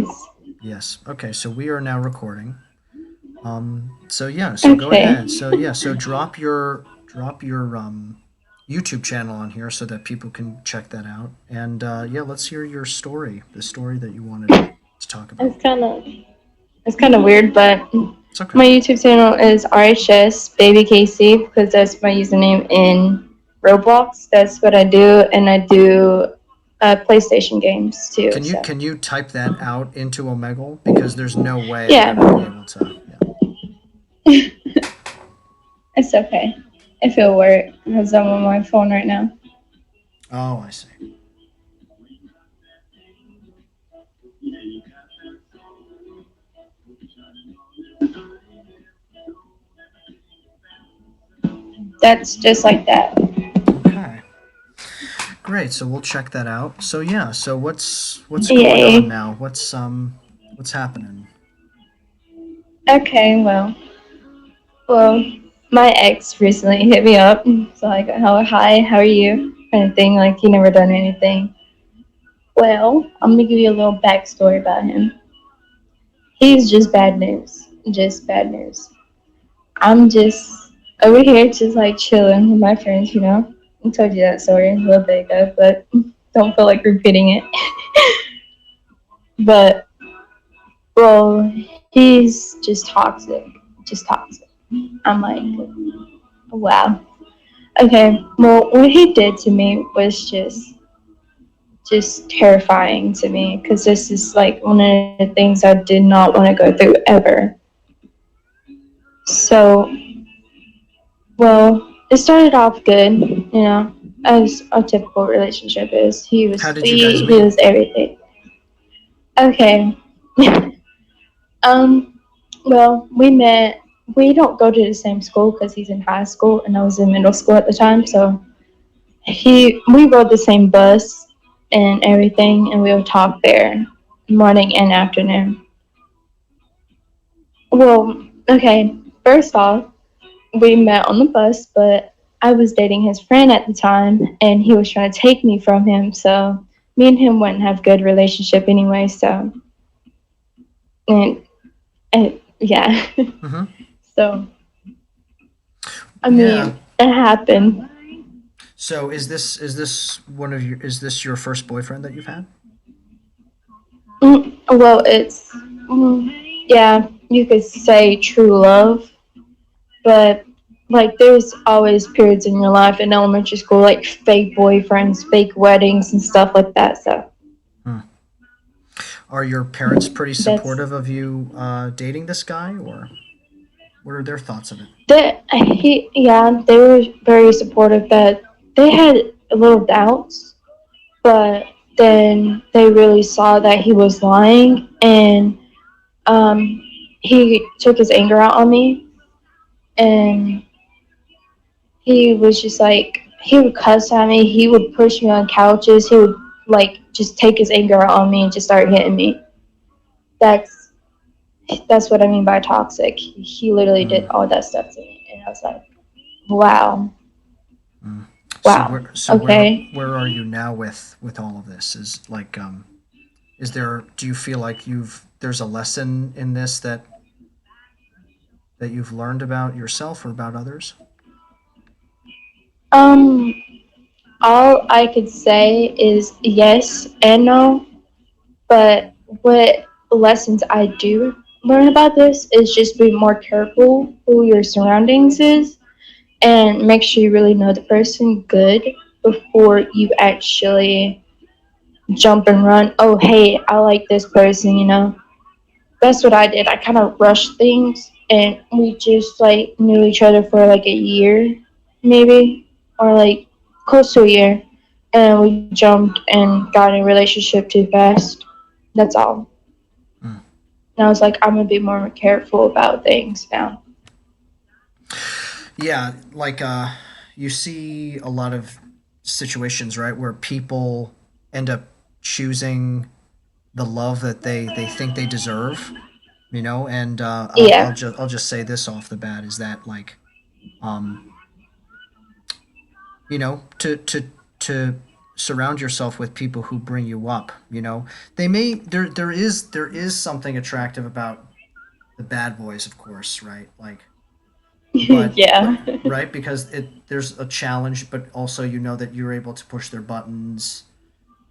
is. Yes. Okay. So we are now recording. So yeah. So go Okay. ahead. So yeah. So drop your YouTube channel on here so that people can check that out. And yeah, let's hear your story. The story that you wanted to talk about. It's kind of it's kind of weird, but It's okay. my YouTube channel is RHS Baby Casey because that's my username in Roblox. That's what I do, and I do PlayStation games too. So Can you type that out into Omegle because there's no way I'm yeah, gonna be able to. Yeah. it's okay if it'll work because I'm on my phone right now. Oh, I see. That's just like that. Okay. Great. So we'll check that out. So yeah. So what's going on Yay. now? What's happening? Okay, well, my ex recently hit me up. So like, oh hi, how are you? Kind of thing. Like he never done anything. Well, I'm gonna give you a little backstory about him. He's just bad news. Just bad news. I'm just over here just like chilling with my friends, you know. I told you that story a little bit ago, but don't feel like repeating it. But well, he's just toxic. Just toxic. I'm like, wow. Okay, well, what he did to me was just terrifying to me because this is like one of the things I did not want to go through ever. So, well, it started off good, you know, as a typical relationship is. He was How did you guys sweet, he meet? was everything. Okay. um, well, we met. We don't go to the same school because he's in high school and I was in middle school at the time. So we rode the same bus and everything, and we would talk there morning and afternoon. Well, okay. First off, we met on the bus, but I was dating his friend at the time, and he was trying to take me from him. So me and him wouldn't have good relationship anyway. So and, and yeah, Mm-hmm. so I Yeah. mean it happened. So is this your first boyfriend that you've had? Well, yeah, you could say true love, but like there's always periods in your life in elementary school, like fake boyfriends, fake weddings, and stuff like that. So Hmm. Are your parents pretty that's supportive of you dating this guy, or what are their thoughts of it? yeah, they were very supportive. That they had a little doubts, but then they really saw that he was lying, and um, he took his anger out on me, and he was just like he would cuss at me. He would push me on couches. He would like just take his anger out on me and just start hitting me. That's that's what I mean by toxic. He literally Hmm. did all that stuff to me, and I was like, wow, Hmm. wow, okay. Where are you now with all of this? Is there, do you feel like you've there's a lesson in this that you've learned about yourself or about others? Um, all I could say is yes and no, but what lessons I do learn about this is just be more careful who your surroundings is and make sure you really know the person good before you actually jump and run. Oh, hey, I like this person, you know. That's what I did. I kind of rushed things and we just like knew each other for like a year, maybe, or like close to a year. And we jumped and got in a relationship too fast. That's all. Hmm. And I was like, I'm gonna be more careful about things now. Yeah, you see a lot of situations, right, where people end up choosing the love that they think they deserve, and Yeah. I'll just say this off the bat is that um to surround yourself with people who bring you up. They may there is something attractive about the bad boys, of course, right? Like, but Yeah. right, because there's a challenge, but also that you're able to push their buttons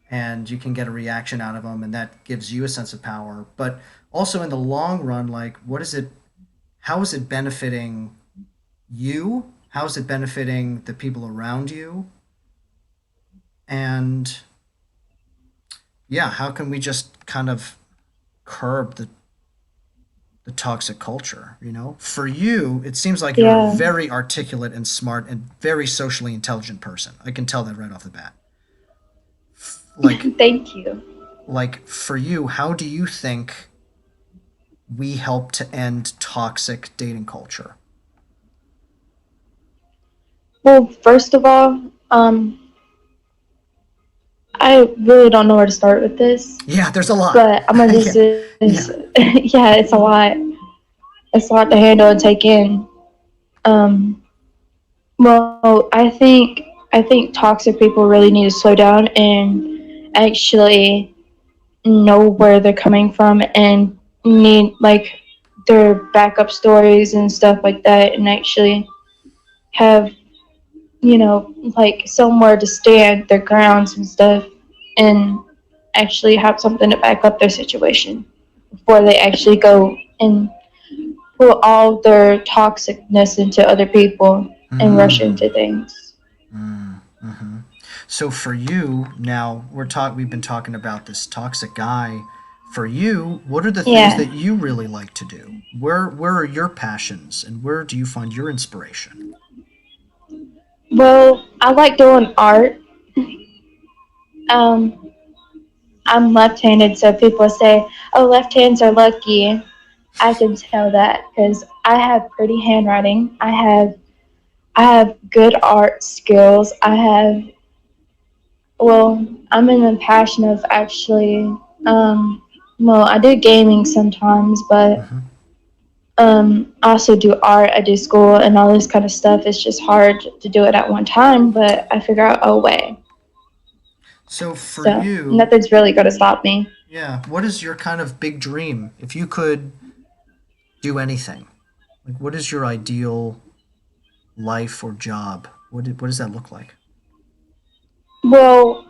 and you can get a reaction out of them, and that gives you a sense of power. But also in the long run, like, what is it? How is it benefiting you? How is it benefiting the people around you? And yeah, how can we just kind of curb the toxic culture? For you, it seems like you're a Yeah. very articulate and smart and very socially intelligent person. I can tell that right off the bat. Like, Thank you. for you, how do you think we help to end toxic dating culture? Well, first of all, I really don't know where to start with this, Yeah, there's a lot. but I'm gonna just Yeah, yeah. yeah, it's a lot. It's a lot to handle and take in. Um, well, I think toxic people really need to slow down and actually know where they're coming from and need like their backup stories and stuff like that, and actually have like somewhere to stand their grounds and stuff, and actually have something to back up their situation before they actually go and put all their toxicness into other people and rush Mm, into things. mm-hmm. So for you now, we've been talking about this toxic guy. For you, what are the things Yeah. that you really like to do? Where are your passions, and where do you find your inspiration? Well, I like doing art. Um, I'm left-handed, so people say, "Oh, left hands are lucky." I can tell that because I have pretty handwriting. I have good art skills. Well, I'm in the passion of actually, um, well, I do gaming sometimes, but Hmm. I also do art. I do school and all this kind of stuff. It's just hard to do it at one time, but I figure out a way. So for So you, nothing's really going to stop me. yeah, what is your kind of big dream? If you could do anything, like, what is your ideal life or job? What does that look like? Well,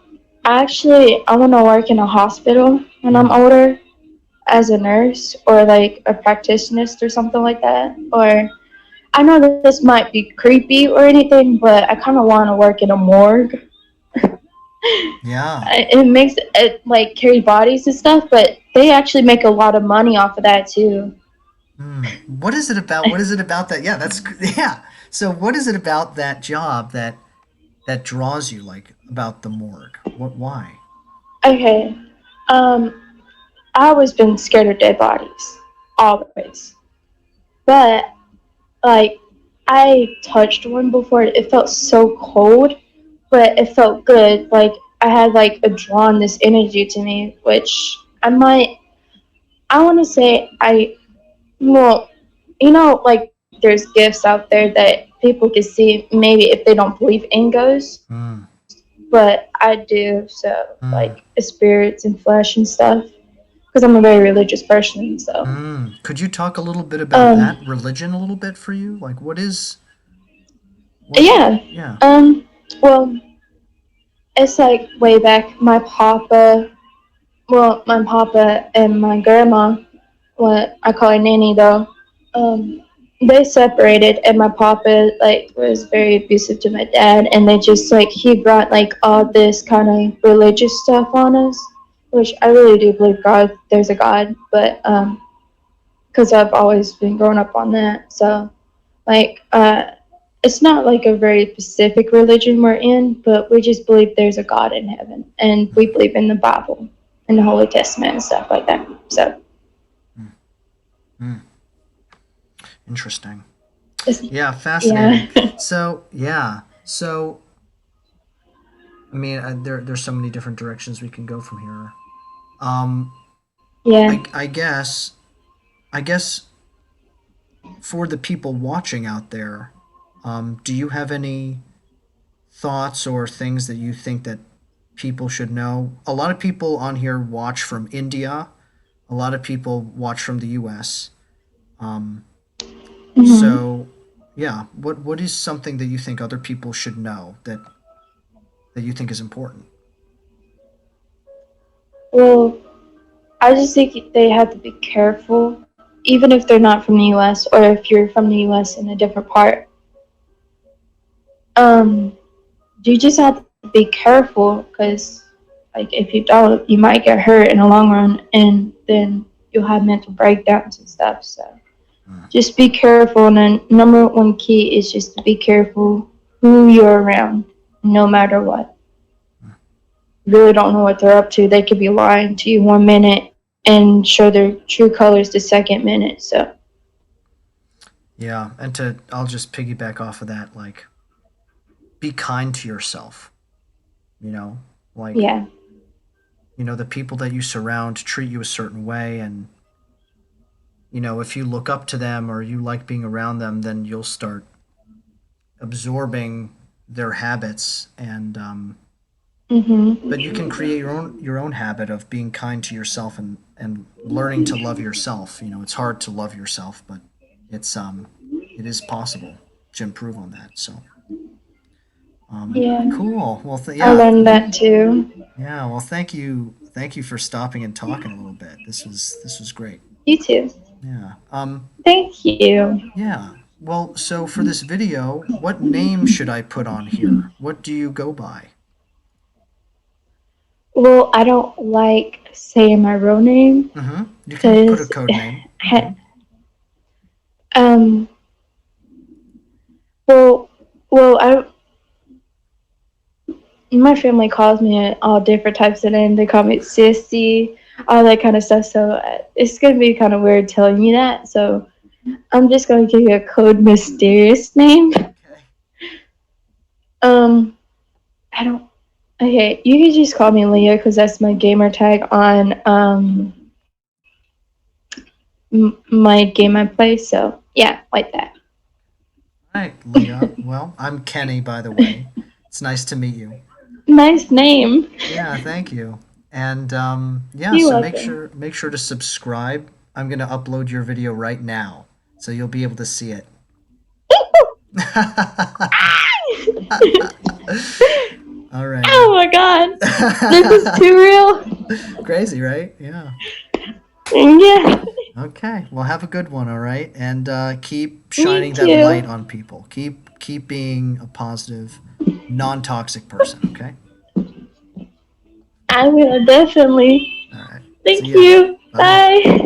actually, I want to work in a hospital when I'm Mm. older as a nurse or like a practitionist or something like that. Or I know that this might be creepy or anything, but I kind of want to work in a morgue. Yeah. It makes it like carry bodies and stuff, but they actually make a lot of money off of that too. What is it about? What is it about that? Yeah, that's yeah. So what is it about that job that draws you, like, about the morgue? What? Why? Okay, um, I always been scared of dead bodies, always. But like, I touched one before. It felt so cold, but it felt good. Like I had like a drawn this energy to me, which I might. I want to say well, like there's gifts out there that people can see maybe if they don't believe in ghosts, Mm, but I do. So like mm, spirits and flesh and stuff, because I'm a very religious person. So Could you talk a little bit about um, that religion a little bit for you? Like, what? yeah. Yeah. Well, it's like way back. My papa and my grandma, what I call her nanny though, um, they separated, and my papa like was very abusive to my dad, and they just like he brought like all this kind of religious stuff on us, which I really do believe there's a God, but because I've always been growing up on that, so like it's not like a very specific religion we're in, but we just believe there's a God in heaven, and we believe in the Bible and the Holy Testament and stuff like that. So, Mm, mm. Interesting. it's, Yeah, yeah, fascinating. So yeah. So I mean, there's so many different directions we can go from here. Um, yeah, I guess for the people watching out there, do you have any thoughts or things that you think that people should know. A lot of people on here watch from India. A lot of people watch from the U.S. Um, Hmm. so, yeah, what is something that you think other people should know that you think is important? Well, I just think they have to be careful, even if they're not from the U.S. or if you're from the U.S. in a different part. Um, you just have to be careful because, like, if you don't, you might get hurt in the long run, and then you'll have mental breakdowns and stuff. So Mm. just be careful. And then number one key is just to be careful who you're around, no matter what. Really don't know what they're up to. They could be lying to you 1 minute and show their true colors the second minute. So Yeah, and I'll just piggyback off of that. Like, be kind to yourself. You know, like yeah. the people that you surround treat you a certain way, and if you look up to them or you like being around them, then you'll start absorbing their habits, and Mhm. but you can create your own habit of being kind to yourself and learning to love yourself. It's hard to love yourself, but it is possible to improve on that. So Yeah. cool. Well, I yeah, learned that too. yeah. Well, thank you for stopping and talking a little bit. This was great. You too. Yeah. Thank you. Yeah. Well, so for this video, what name should I put on here? What do you go by? Well, I don't like saying my real name You can put a because, code name. Hmm. um, well, I my family calls me all different types of names. They call me sissy, all that kind of stuff. So it's gonna be kind of weird telling you that. So I'm just gonna give you a code mysterious name. Okay. Um, I don't. Okay, you can just call me Leah because that's my gamer tag on my game I play. So yeah, like that. All right, Leah. Well, I'm Kenny, by the way. It's nice to meet you. Nice name. Yeah, thank you. And yeah, You're so make welcome. sure make sure to subscribe. I'm gonna upload your video right now, so you'll be able to see it. All righty. Oh my god, this is too real. Crazy, right? Yeah. Yeah, Okay. Well, have a good one. All right, and keep me shining that light too. on people. Keep being a positive, non-toxic person. Okay. I will definitely. All right. See Thank ya. you. Bye bye. Bye.